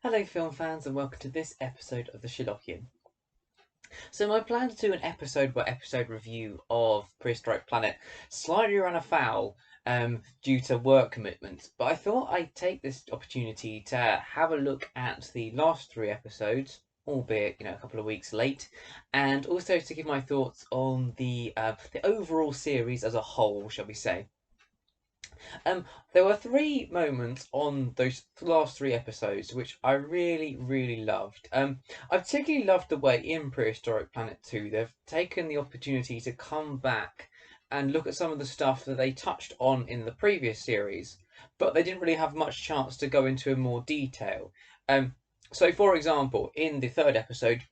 Hello film fans and welcome to this episode of the Sherlockian. So my plan to do an episode by episode review of Prehistoric Planet slightly ran afoul due to work commitments, but I thought I'd take this opportunity to have a look at the last three episodes, albeit a couple of weeks late, and also to give my thoughts on the overall series as a whole, shall we say. There were three moments on those last three episodes which I really, really loved. I particularly loved the way in Prehistoric Planet 2 they've taken the opportunity to come back and look at some of the stuff that they touched on in the previous series, but they didn't really have much chance to go into in more detail. So, for example, in the third episode,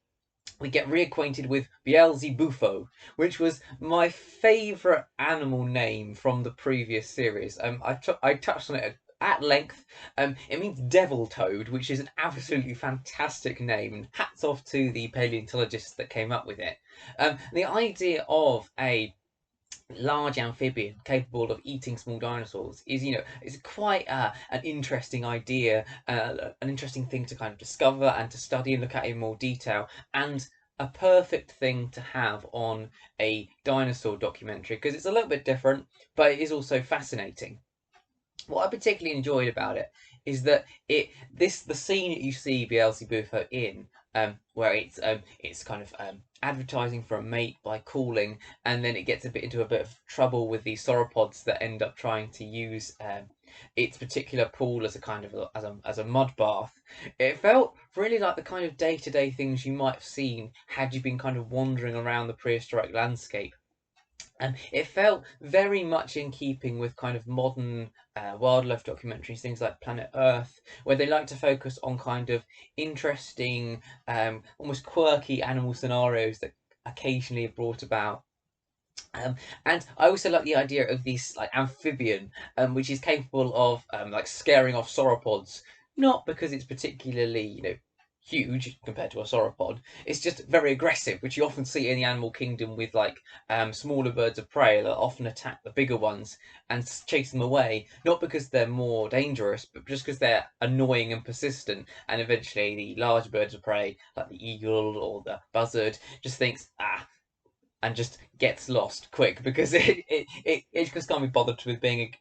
we get reacquainted with Beelzebufo, which was my favourite animal name from the previous series. I touched on it at length. It means devil toad, which is an absolutely fantastic name. And hats off to the paleontologists that came up with it. The idea of a large amphibian capable of eating small dinosaurs is quite an interesting idea, an interesting thing to kind of discover and to study and look at in more detail, and a perfect thing to have on a dinosaur documentary because it's a little bit different, but it is also fascinating. What I particularly enjoyed about it is that the scene that you see Beelzebufo in, where it's kind of advertising for a mate by calling, and then it gets into a bit of trouble with these sauropods that end up trying to use its particular pool as a kind of as a mud bath. It felt really like the kind of day-to-day things you might have seen had you been kind of wandering around the prehistoric landscape. And it felt very much in keeping with kind of modern wildlife documentaries, things like Planet Earth, where they like to focus on kind of interesting, almost quirky animal scenarios that occasionally are brought about. And I also like the idea of this like amphibian, which is capable of like scaring off sauropods, not because it's particularly huge compared to a sauropod. It's just very aggressive, which you often see in the animal kingdom with like smaller birds of prey that often attack the bigger ones and chase them away, not because they're more dangerous, but just because they're annoying and persistent. And eventually, the large birds of prey, like the eagle or the buzzard, just thinks and just gets lost quick because it just can't be bothered with being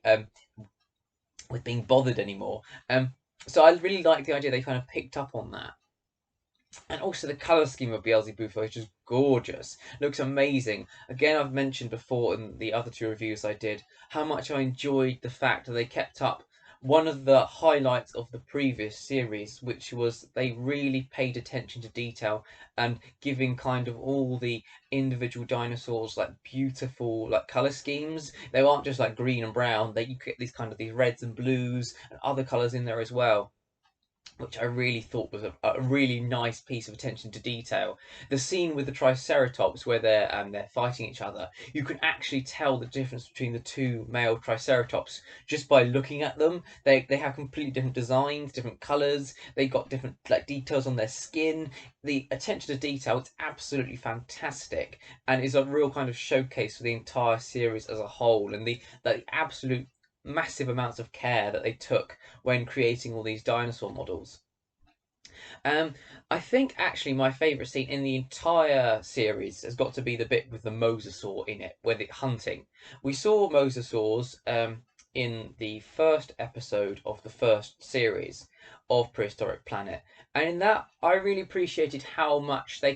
bothered anymore. So I really like the idea they kind of picked up on that. And also the colour scheme of Beelzebufo is just gorgeous. Looks amazing. Again, I've mentioned before in the other two reviews I did how much I enjoyed the fact that they kept up one of the highlights of the previous series, which was they really paid attention to detail and giving kind of all the individual dinosaurs like beautiful like colour schemes. They aren't just like green and brown. You get these reds and blues and other colours in there as well, which I really thought was a really nice piece of attention to detail. The scene with the Triceratops where they're fighting each other, you can actually tell the difference between the two male Triceratops just by looking at them. They have completely different designs, different colours. They got different like details on their skin. The attention to detail, it's absolutely fantastic, and is a real kind of showcase for the entire series as a whole, and the absolute massive amounts of care that they took when creating all these dinosaur models. Um, I think actually my favourite scene in the entire series has got to be the bit with the mosasaur in it, where they're hunting. We saw mosasaurs in the first episode of the first series of Prehistoric Planet, and in that I really appreciated how much they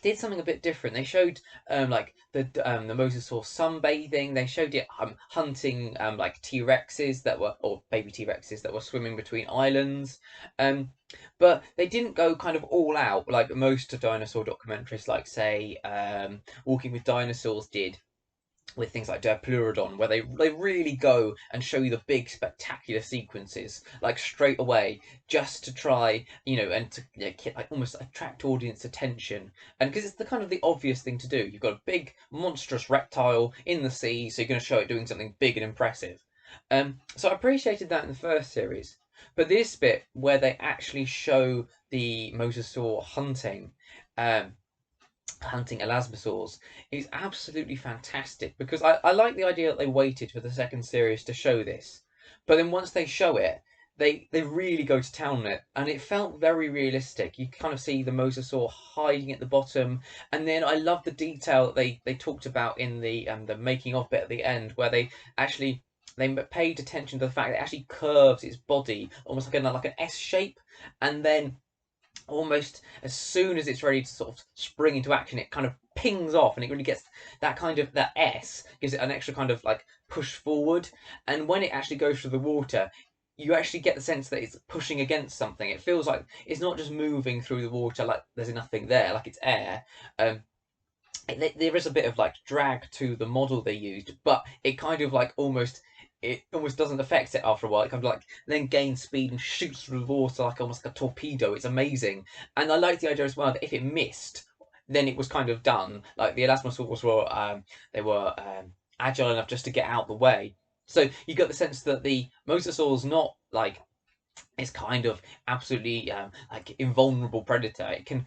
did something a bit different. They showed like the mosasaur sunbathing. They showed it hunting like T Rexes that were or baby T Rexes that were swimming between islands. Um, but they didn't go kind of all out like most dinosaur documentaries, like say Walking with Dinosaurs did with things like Dipleurodon, where they really go and show you the big spectacular sequences like straight away, just to try and to like almost attract audience attention, and because it's the kind of the obvious thing to do. You've got a big monstrous reptile in the sea, so you're going to show it doing something big and impressive. So I appreciated that in the first series, but this bit where they actually show the mosasaur hunting elasmosaurs is absolutely fantastic, because I like the idea that they waited for the second series to show this, but then once they show it, they really go to town on it, and it felt very realistic. You kind of see the mosasaur hiding at the bottom, and then I love the detail that they talked about in the making of bit at the end, where they paid attention to the fact that it actually curves its body almost like an S shape, and then almost as soon as it's ready to sort of spring into action, it kind of pings off, and it really gets that kind of that S gives it an extra kind of like push forward. And when it actually goes through the water, you actually get the sense that it's pushing against something. It feels like it's not just moving through the water like there's nothing there, like it's air. There is a bit of like drag to the model they used, but it kind of like it almost doesn't affect it after a while. It kind of like then gains speed and shoots through the water like almost like a torpedo. It's amazing, and I like the idea as well that if it missed, then it was kind of done. Like the Elasmosaurs were agile enough just to get out the way. So you got the sense that the Mosasaur's not like it's kind of absolutely like invulnerable predator. It can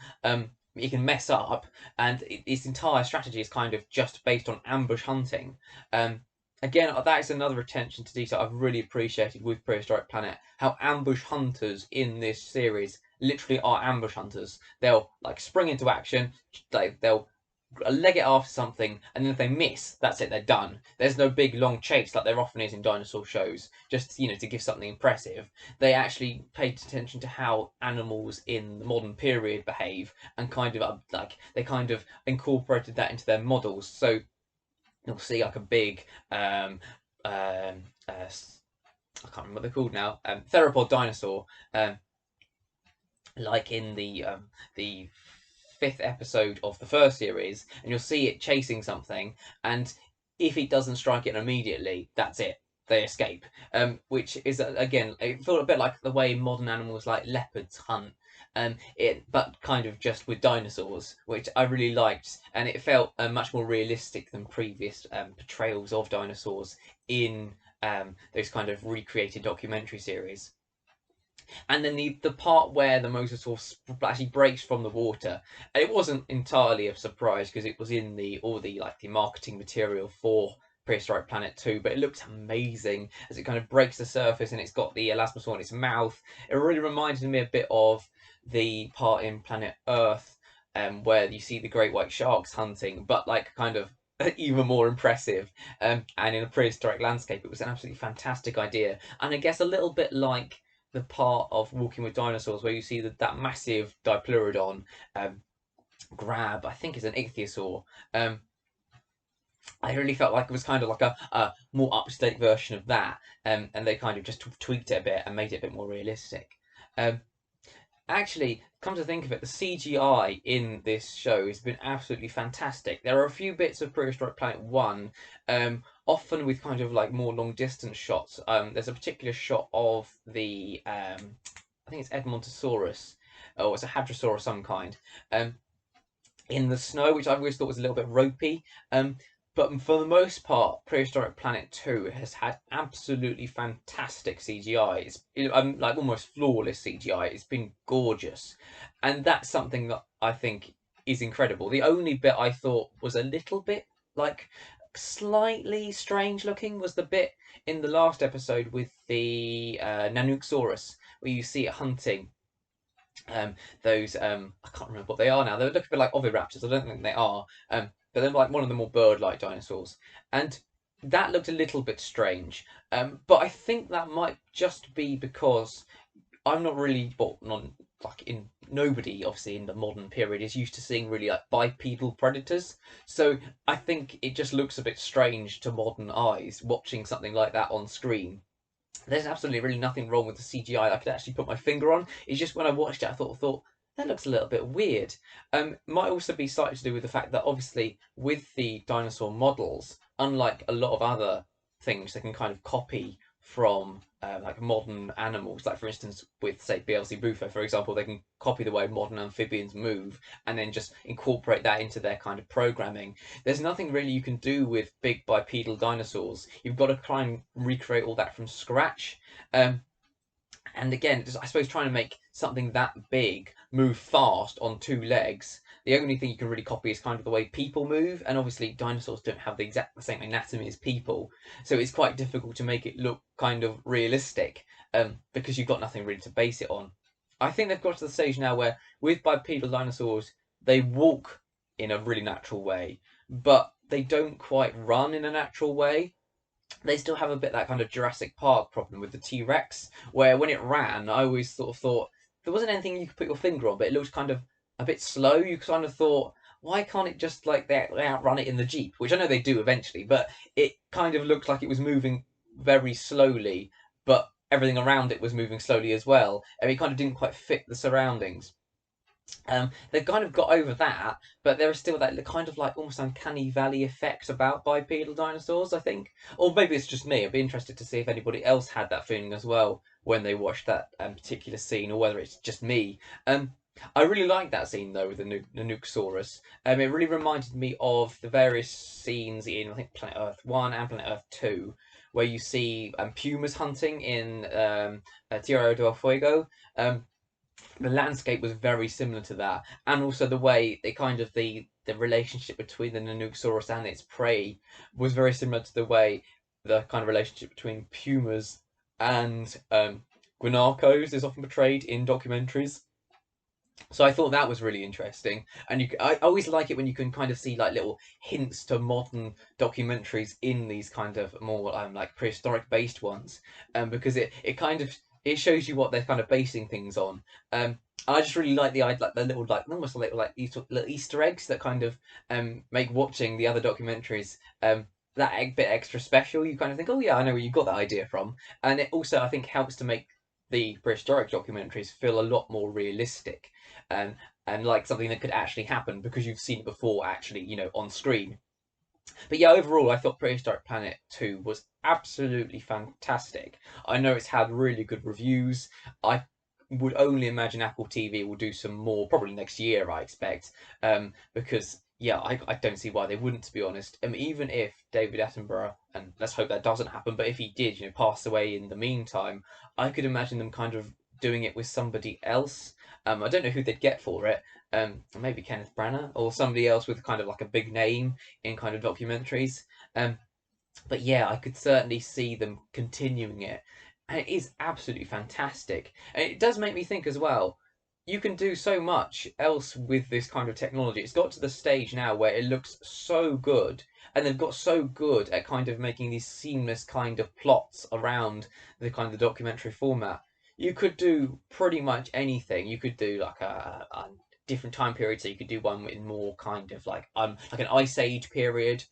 mess up, and its entire strategy is kind of just based on ambush hunting. Um, Again, that is another attention to detail I've really appreciated with Prehistoric Planet. How ambush hunters in this series literally are ambush hunters. They'll like spring into action. They'll leg it after something, and then if they miss, that's it, they're done. There's no big long chase like there often is in dinosaur shows, just to give something impressive. They actually paid attention to how animals in the modern period behave, and kind of they kind of incorporated that into their models. So you'll see like a big I can't remember what they're called now, theropod dinosaur, like in the fifth episode of the first series, and you'll see it chasing something, and if it doesn't strike it immediately, that's it. They escape, which is again, it felt a bit like the way modern animals like leopards hunt, but kind of just with dinosaurs, which I really liked, and it felt much more realistic than previous portrayals of dinosaurs in those kind of recreated documentary series. And then the part where the mosasaur actually breaks from the water, and it wasn't entirely a surprise because it was in the marketing material for Prehistoric Planet 2, but it looks amazing as it kind of breaks the surface, and it's got the elasmosaur in its mouth. It really reminded me a bit of the part in Planet Earth, where you see the great white sharks hunting, but like kind of even more impressive. And in a prehistoric landscape, it was an absolutely fantastic idea, and I guess a little bit like the part of Walking with Dinosaurs where you see that massive Dipleurodon grab, I think is an ichthyosaur. I really felt like it was kind of like a more up-to-date version of that, and they kind of just tweaked it a bit and made it a bit more realistic. Um, Actually, come to think of it, the CGI in this show has been absolutely fantastic. There are a few bits of Prehistoric Planet 1, often with kind of like more long distance shots. There's a particular shot of I think it's Edmontosaurus, or it's a Hadrosaur of some kind, um, in the snow, which I always thought was a little bit ropey. But for the most part, Prehistoric Planet 2 has had absolutely fantastic CGI. It's like almost flawless CGI. It's been gorgeous. And that's something that I think is incredible. The only bit I thought was a little bit like slightly strange looking was the bit in the last episode with the Nanooksaurus, where you see it hunting those I can't remember what they are now. They look a bit like oviraptors. I don't think they are. But they're like one of the more bird-like dinosaurs, and that looked a little bit strange. But I think that might just be because I'm not really non like in nobody obviously in the modern period is used to seeing really like bipedal predators. So I think it just looks a bit strange to modern eyes watching something like that on screen. There's absolutely really nothing wrong with the CGI that I could actually put my finger on. It's just when I watched it, I thought that looks a little bit weird. Might also be slightly to do with the fact that obviously with the dinosaur models, unlike a lot of other things, they can kind of copy from like modern animals. Like for instance, with say Beelzebufo, for example, they can copy the way modern amphibians move and then just incorporate that into their kind of programming. There's nothing really you can do with big bipedal dinosaurs. You've got to try and recreate all that from scratch. And again, just, I suppose trying to make something that big move fast on two legs, the only thing you can really copy is kind of the way people move, and obviously dinosaurs don't have the same anatomy as people, so it's quite difficult to make it look kind of realistic, because you've got nothing really to base it on. I think they've got to the stage now where with bipedal dinosaurs, they walk in a really natural way, but they don't quite run in a natural way. They still have a bit that kind of Jurassic Park problem with the T Rex, where when it ran, I always sort of thought there wasn't anything you could put your finger on, but it looked kind of a bit slow. You kind of thought, why can't it just like they outrun it in the Jeep? Which I know they do eventually, but it kind of looked like it was moving very slowly, but everything around it was moving slowly as well, and it kind of didn't quite fit the surroundings. They've kind of got over that, but there is still that kind of like almost uncanny valley effect about bipedal dinosaurs, I think. Or maybe it's just me. I'd be interested to see if anybody else had that feeling as well when they watched that particular scene, or whether it's just me. I really like that scene though with the Nukesaurus. It really reminded me of the various scenes in I think Planet Earth 1 and Planet Earth 2, where you see pumas hunting in Tierra del Fuego. The landscape was very similar to that, and also the way they kind of the relationship between the Nanooksaurus and its prey was very similar to the way the kind of relationship between pumas and guanacos is often portrayed in documentaries. So I thought that was really interesting, and I always like it when you can kind of see like little hints to modern documentaries in these kind of more like prehistoric based ones, because it kind of it shows you what they're kind of basing things on. I just really like the little like almost like these little Easter eggs that kind of make watching the other documentaries that bit extra special. You kind of think, oh yeah, I know where you got that idea from, and it also I think helps to make the prehistoric documentaries feel a lot more realistic, um, and like something that could actually happen because you've seen it before, actually, on screen. But yeah, overall, I thought Prehistoric Planet 2 was absolutely fantastic. I know it's had really good reviews. I would only imagine Apple TV will do some more, probably next year, I expect. Because, yeah, I don't see why they wouldn't, to be honest. Even if David Attenborough, and let's hope that doesn't happen, but if he did, pass away in the meantime, I could imagine them kind of doing it with somebody else. I don't know who they'd get for it. Maybe Kenneth Branagh or somebody else with kind of like a big name in kind of documentaries. Um, but yeah, I could certainly see them continuing it. And it is absolutely fantastic. And it does make me think as well, you can do so much else with this kind of technology. It's got to the stage now where it looks so good, and they've got so good at kind of making these seamless kind of plots around the kind of documentary format. You could do pretty much anything. You could do like a different time period, so you could do one in more kind of like an ice age period,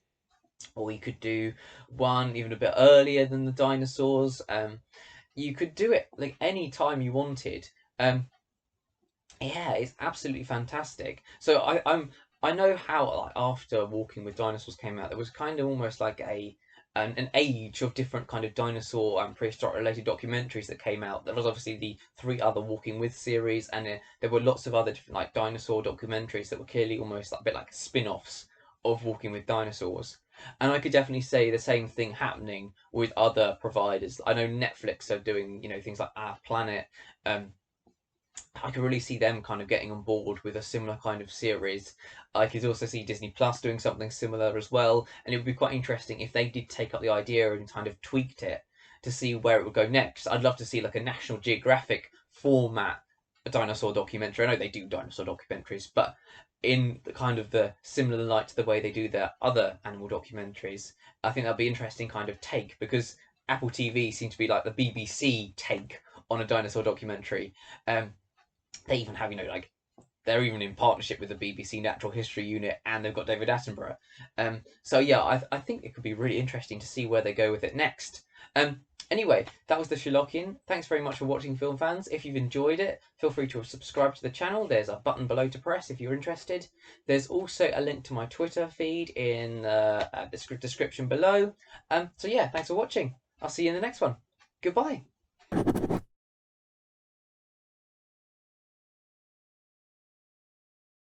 or you could do one even a bit earlier than the dinosaurs. You could do it like any time you wanted. Yeah, it's absolutely fantastic. So I know how like after Walking with Dinosaurs came out, there was kind of almost like an age of different kind of dinosaur and prehistoric related documentaries that came out. There was obviously the three other Walking With series, and there were lots of other different like dinosaur documentaries that were clearly almost like a bit like spin-offs of Walking with Dinosaurs. And I could definitely say the same thing happening with other providers. I know Netflix are doing, things like Our Planet. I could really see them kind of getting on board with a similar kind of series. I could also see Disney Plus doing something similar as well, and it would be quite interesting if they did take up the idea and kind of tweaked it to see where it would go next. I'd love to see like a National Geographic format a dinosaur documentary. I know they do dinosaur documentaries, but in the kind of the similar light to the way they do their other animal documentaries. I think that'd be interesting kind of take, because Apple TV seems to be like the BBC take on a dinosaur documentary. They even have, like they're even in partnership with the BBC Natural History Unit, and they've got David Attenborough. So yeah, I think it could be really interesting to see where they go with it next. Anyway, that was the Sherlockian. Thanks very much for watching, film fans. If you've enjoyed it, feel free to subscribe to the channel. There's a button below to press if you're interested. There's also a link to my Twitter feed in the description below. So yeah, thanks for watching. I'll see you in the next one. Goodbye.